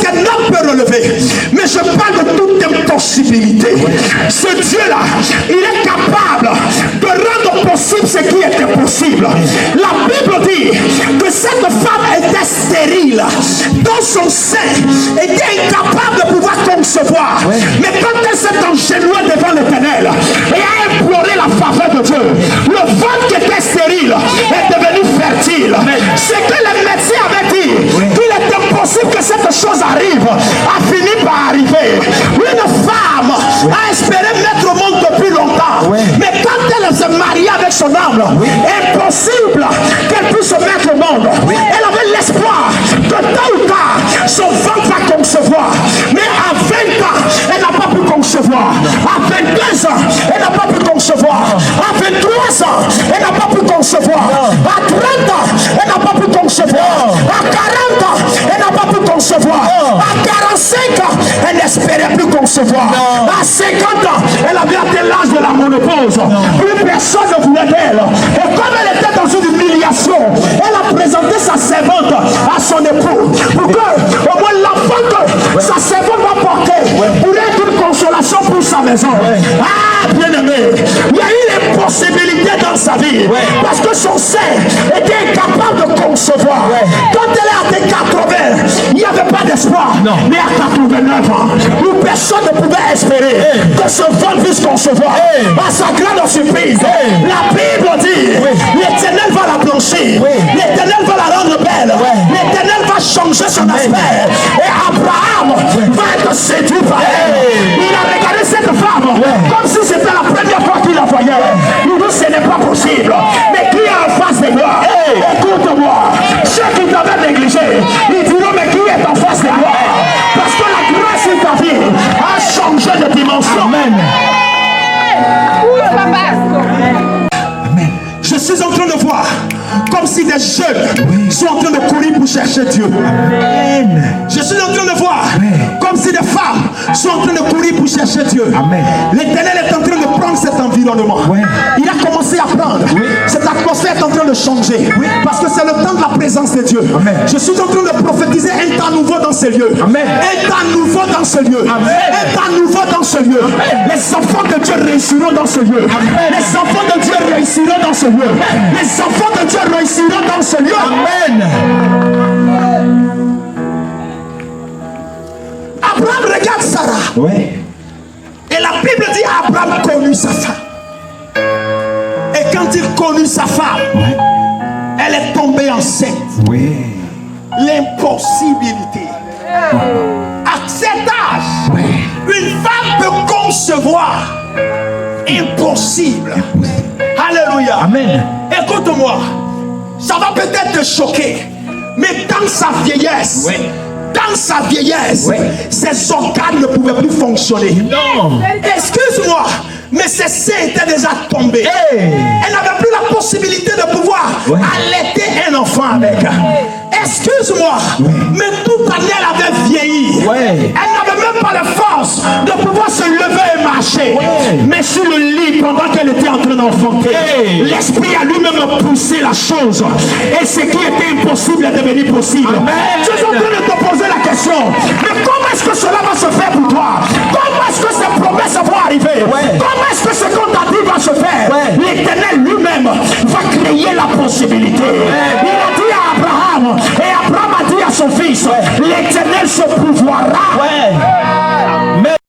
qu'un homme peut relever. Mais je parle de toute impossibilité. Ce Dieu-là, il est capable de rendre possible ce qui était possible. La Bible dit que cette femme était stérile. Dans son sein, était incapable de pouvoir concevoir. Mais quand elle s'est engenouée devant l'Éternel et a imploré la faveur de Dieu, le ventre qui était stérile est devenu fertile. Ce que les médecins avaient dit, qu'il est impossible que cette chose arrive, a fini par arriver. Une femme a espéré mettre au monde depuis longtemps. Mais quand elle s'est mariée avec son homme, impossible qu'elle puisse se mettre au monde. Elle avait l'espoir que tôt ou tard, son ventre va concevoir. Mais à 20 ans, elle n'a pas pu concevoir. À 22 ans, elle n'a pas pu concevoir. À 23 ans, elle n'a pas pu concevoir. À 30 ans, elle n'a pas pu concevoir. À 40 ans, elle n'a pas pu concevoir. À 45 ans, elle n'espérait plus concevoir. À 50 ans, elle avait atteint l'âge de la ménopause. Plus personne ne voulait d'elle. Et comme elle était dans une humiliation, elle a présenté sa servante à son époux pour que au moins l'enfant que sa servante va porter pourrait être une consolation pour sa maison. Ah, bien aimé, il y a eu une possibilité dans sa vie parce que son sein était incapable de concevoir. Quand elle a été 80, il n'y avait pas d'espoir. Mais à 89 ans, où personne ne pouvait espérer que ce ventre puisse concevoir. À sa grande surprise, la Bible dit l'Éternel va la blanchir, l'Éternel va la rendre belle, l'Éternel va changer son aspect. Et Abraham va être séduit par elle. Il a regardé cette femme comme si c'était la première fois qu'il la voyait. Il dit ce n'est pas possible. Mais qui est en face de moi? Écoute-moi. Ceux qui t'avaient négligé, ils diront mais qui est en face de moi? Parce que la grâce de ta vie a changé de dimension. Amen. Amen. Je suis en train de voir comme si des jeunes sont en train de courir pour chercher Dieu. Amen. Je suis en train de voir comme si des femmes sont en train de courir pour chercher Dieu. L'Éternel est en train de prendre cet environnement. Il a commencé à prendre. Cette atmosphère est en train de changer. Parce que c'est le temps de la présence de Dieu. Je suis en train de prophétiser un temps nouveau dans ce lieu. Un temps nouveau dans ce lieu. Un temps nouveau dans ce lieu. Les enfants de Dieu réussiront dans ce lieu. Les enfants de Dieu réussiront dans ce lieu. Les enfants de Dieu réussiront dans ce lieu. Amen. Abraham regarde Sarah. Et la Bible dit Abraham connut sa femme. Et quand il connut sa femme, elle est tombée enceinte. L'impossibilité. À cet âge, une femme peut concevoir. Impossible. Alléluia. Amen. Écoute-moi. Ça va peut-être te choquer. Mais dans sa vieillesse, ses organes ne pouvaient plus fonctionner. Non. Excuse-moi, mais ses seins étaient déjà tombés. Elle n'avait plus la possibilité de pouvoir allaiter un enfant avec. Excuse-moi, mais toute année elle avait vieilli. Elle n'avait même pas la force de pouvoir se lever et marcher. Mais sur le lit, pendant qu'elle était en train d'enfanter, l'esprit a lui-même poussé la chose. Et ce qui était impossible est devenu possible. Je suis en train de te poser la question. Mais comment est-ce que cela va se faire pour toi? Comment est-ce que ces promesses vont arriver? Comment est-ce que ce qu'on t'a dit va se faire? L'Éternel lui-même va créer la possibilité.